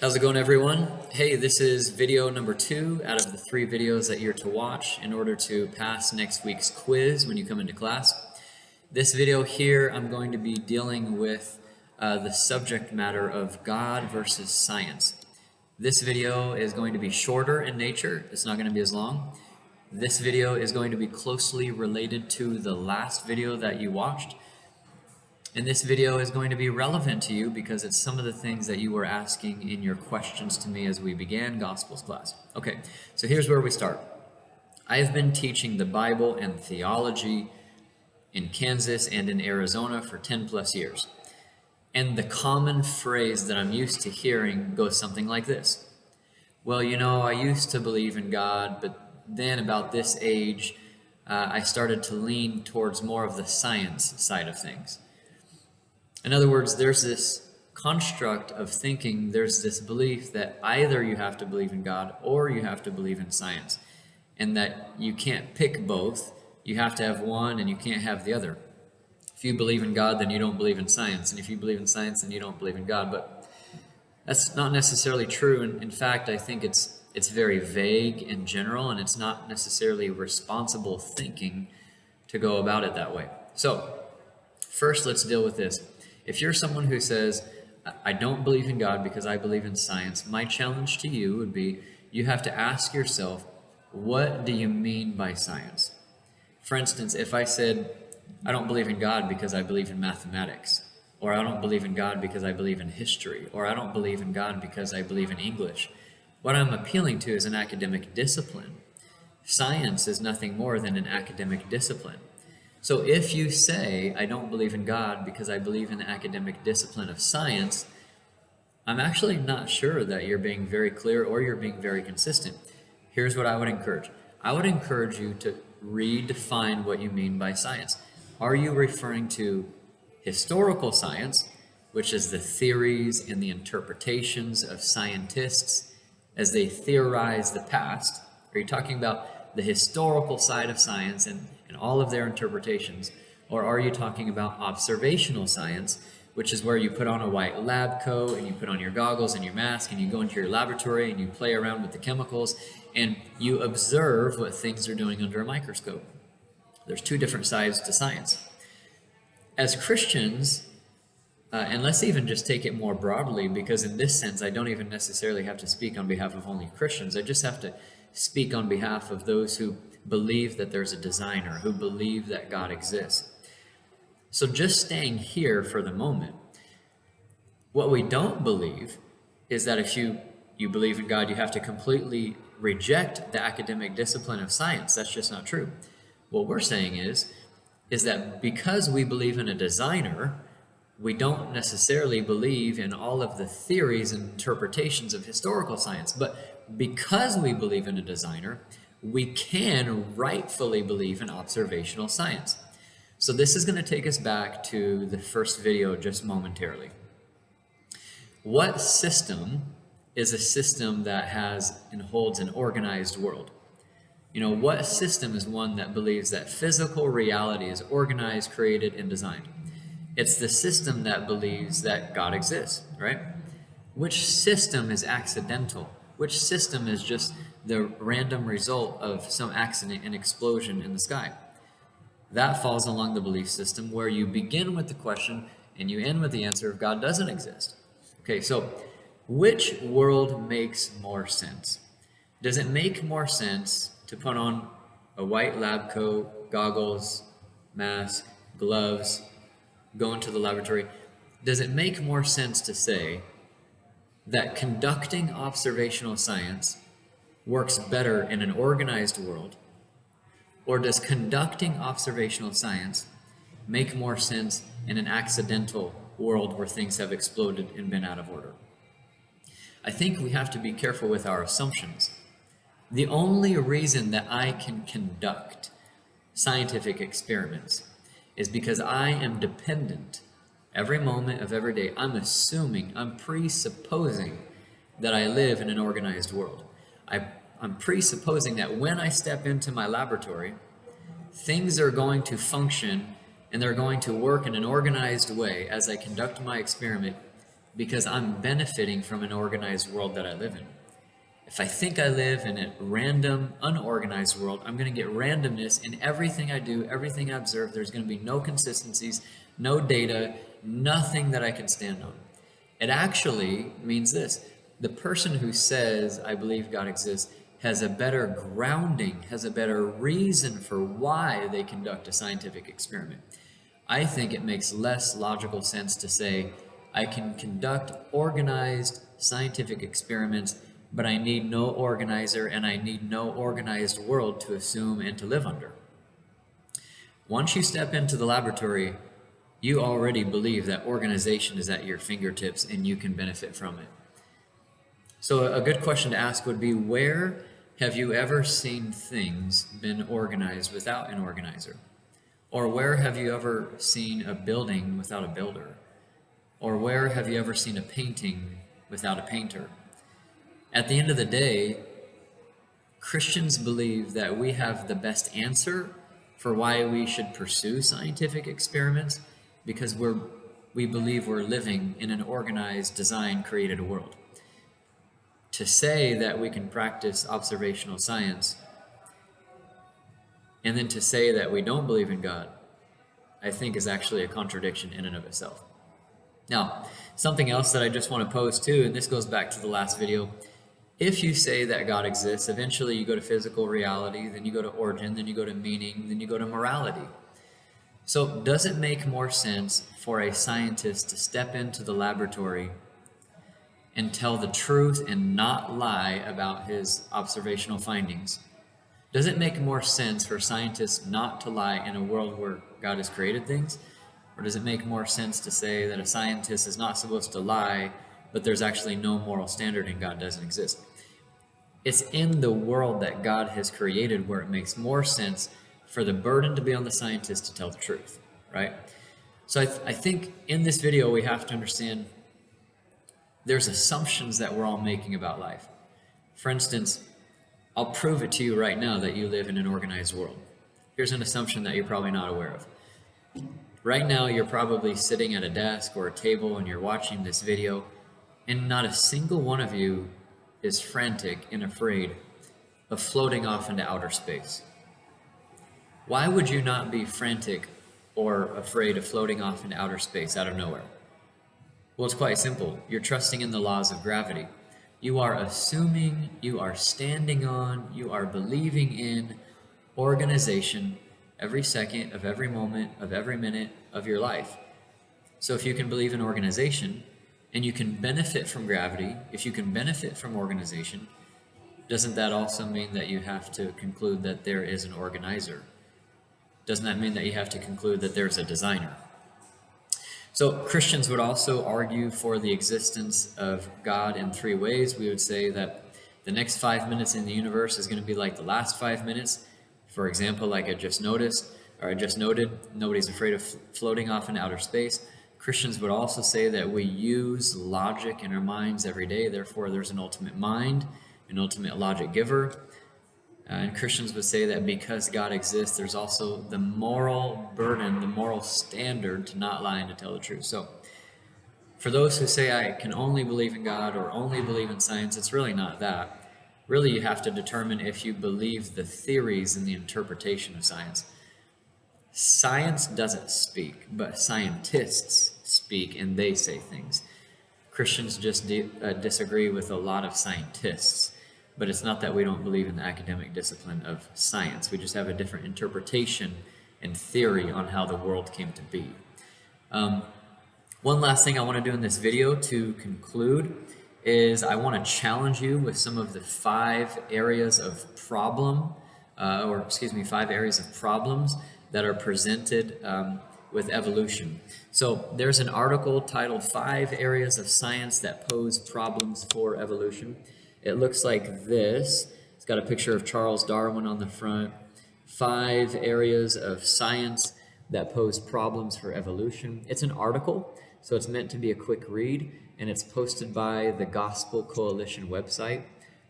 How's it going, everyone? Hey, this is video number 2 out of the 3 videos that you're to watch in order to pass next week's quiz when you come into class. This video here, I'm going to be dealing with the subject matter of God versus science. This video is going to be shorter in nature. It's not going to be as long. This video is going to be closely related to the last video that you watched. And this video is going to be relevant to you because it's some of the things that you were asking in your questions to me as we began Gospels class. Okay, so here's where we start. I have been teaching the Bible and theology in Kansas and in Arizona for 10 plus years. And the common phrase that I'm used to hearing goes something like this. Well, you know, I used to believe in God, but then about this age, I started to lean towards more of the science side of things. In other words, there's this construct of thinking, there's this belief that either you have to believe in God or you have to believe in science, and that you can't pick both. You have to have one and you can't have the other. If you believe in God, then you don't believe in science, and if you believe in science, then you don't believe in God. But that's not necessarily true, and in fact, I think it's very vague in general, and it's not necessarily responsible thinking to go about it that way. So, first, let's deal with this. If you're someone who says, I don't believe in God because I believe in science, my challenge to you would be, you have to ask yourself, what do you mean by science? For instance, if I said, I don't believe in God because I believe in mathematics, or I don't believe in God because I believe in history, or I don't believe in God because I believe in English, what I'm appealing to is an academic discipline. Science is nothing more than an academic discipline. So if you say, I don't believe in God because I believe in the academic discipline of science, I'm actually not sure that you're being very clear or you're being very consistent. Here's what I would encourage. I would encourage you to redefine what you mean by science. Are you referring to historical science, which is the theories and the interpretations of scientists as they theorize the past? Are you talking about the historical side of science and all of their interpretations? Or are you talking about observational science, which is where you put on a white lab coat and you put on your goggles and your mask and you go into your laboratory and you play around with the chemicals and you observe what things are doing under a microscope? There's two different sides to science. As Christians, and let's even just take it more broadly, because in this sense, I don't even necessarily have to speak on behalf of only Christians. I just have to speak on behalf of those who believe that there's a designer, who believe that God exists. So just staying here for the moment, what we don't believe is that if you believe in God, you have to completely reject the academic discipline of science. That's just not true. What we're saying is that because we believe in a designer, we don't necessarily believe in all of the theories and interpretations of historical science. But because we believe in a designer, we can rightfully believe in observational science. So this is going to take us back to the first video just momentarily. What system is a system that has and holds an organized world? You know, what system is one that believes that physical reality is organized, created, and designed? It's the system that believes that God exists, right? Which system is accidental? Which system is just the random result of some accident and explosion in the sky? That falls along the belief system where you begin with the question and you end with the answer of God doesn't exist. Okay, so which world makes more sense? Does it make more sense to put on a white lab coat, goggles, mask, gloves, go into the laboratory? Does it make more sense to say that conducting observational science works better in an organized world, or does conducting observational science make more sense in an accidental world where things have exploded and been out of order? I think we have to be careful with our assumptions. The only reason that I can conduct scientific experiments is because I am dependent every moment of every day. I'm assuming, I'm presupposing that I live in an organized world. I'm presupposing that when I step into my laboratory, things are going to function and they're going to work in an organized way as I conduct my experiment because I'm benefiting from an organized world that I live in. If I think I live in a random, unorganized world, I'm going to get randomness in everything I do, everything I observe. There's going to be no consistencies, no data, nothing that I can stand on. It actually means this: the person who says, I believe God exists, has a better grounding, has a better reason for why they conduct a scientific experiment. I think it makes less logical sense to say, I can conduct organized scientific experiments, but I need no organizer and I need no organized world to assume and to live under. Once you step into the laboratory, you already believe that organization is at your fingertips and you can benefit from it. So a good question to ask would be, where have you ever seen things been organized without an organizer? Or where have you ever seen a building without a builder? Or where have you ever seen a painting without a painter? At the end of the day, Christians believe that we have the best answer for why we should pursue scientific experiments, because we believe we're living in an organized, designed, created world. To say that we can practice observational science and then to say that we don't believe in God, I think is actually a contradiction in and of itself. Now, something else that I just want to pose too, and this goes back to the last video. If you say that God exists, eventually you go to physical reality, then you go to origin, then you go to meaning, then you go to morality. So does it make more sense for a scientist to step into the laboratory and tell the truth and not lie about his observational findings? Does it make more sense for scientists not to lie in a world where God has created things? Or does it make more sense to say that a scientist is not supposed to lie, but there's actually no moral standard and God doesn't exist? It's in the world that God has created where it makes more sense for the burden to be on the scientist to tell the truth, right? So I think in this video we have to understand there's assumptions that we're all making about life. For instance, I'll prove it to you right now that you live in an organized world. Here's an assumption that you're probably not aware of. Right now, you're probably sitting at a desk or a table and you're watching this video, and not a single one of you is frantic and afraid of floating off into outer space. Why would you not be frantic or afraid of floating off into outer space out of nowhere? Well, it's quite simple. You're trusting in the laws of gravity. You are assuming, you are standing on, you are believing in organization every second of every moment of every minute of your life. So if you can believe in organization and you can benefit from gravity, if you can benefit from organization, doesn't that also mean that you have to conclude that there is an organizer? Doesn't that mean that you have to conclude that there's a designer? So Christians would also argue for the existence of God in three ways. We would say that the next 5 minutes in the universe is going to be like the last 5 minutes. For example, like I just noted, nobody's afraid of floating off in outer space. Christians would also say that we use logic in our minds every day. Therefore, there's an ultimate mind, an ultimate logic giver. And Christians would say that because God exists, there's also the moral burden, the moral standard to not lie and to tell the truth. So for those who say I can only believe in God or only believe in science, it's really not that. Really, you have to determine if you believe the theories and the interpretation of science. Science doesn't speak, but scientists speak and they say things. Christians just disagree with a lot of scientists. But it's not that we don't believe in the academic discipline of science. We just have a different interpretation and theory on how the world came to be. One last thing I want to do in this video to conclude is I want to challenge you with some of the 5 areas of problems that are presented with evolution. So there's an article titled 5 Areas of Science That Pose Problems for Evolution. It looks like this. It's got a picture of Charles Darwin on the front. 5 areas of science that pose problems for evolution. It's an article, so it's meant to be a quick read, and it's posted by the Gospel Coalition website.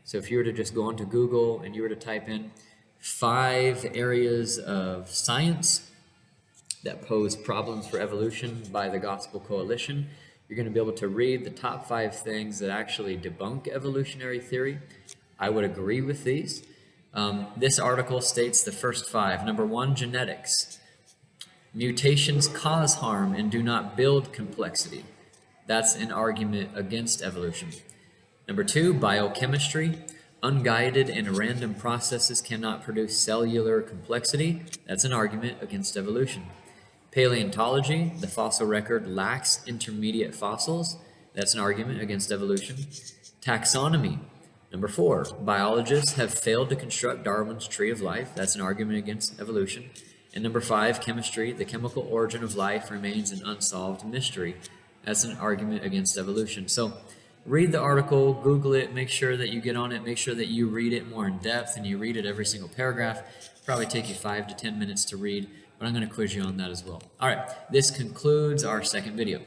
So if you were to just go onto Google and you were to type in 5 areas of science that pose problems for evolution by the Gospel Coalition, You're going to be able to read the top 5 things that actually debunk evolutionary theory. I would agree with these. This article states the first 5. Number 1, genetics. Mutations cause harm and do not build complexity. That's an argument against evolution. Number 2, biochemistry. Unguided and random processes cannot produce cellular complexity. That's an argument against evolution. Paleontology. The fossil record lacks intermediate fossils. That's an argument against evolution. Taxonomy. Number 4, biologists have failed to construct Darwin's tree of life. That's an argument against evolution. And number 5, chemistry. The chemical origin of life remains an unsolved mystery. That's an argument against evolution. So read the article, Google it, make sure that you get on it, make sure that you read it more in depth and you read it every single paragraph. Probably take you 5 to 10 minutes to read, but I'm going to quiz you on that as well. All right, this concludes our second video.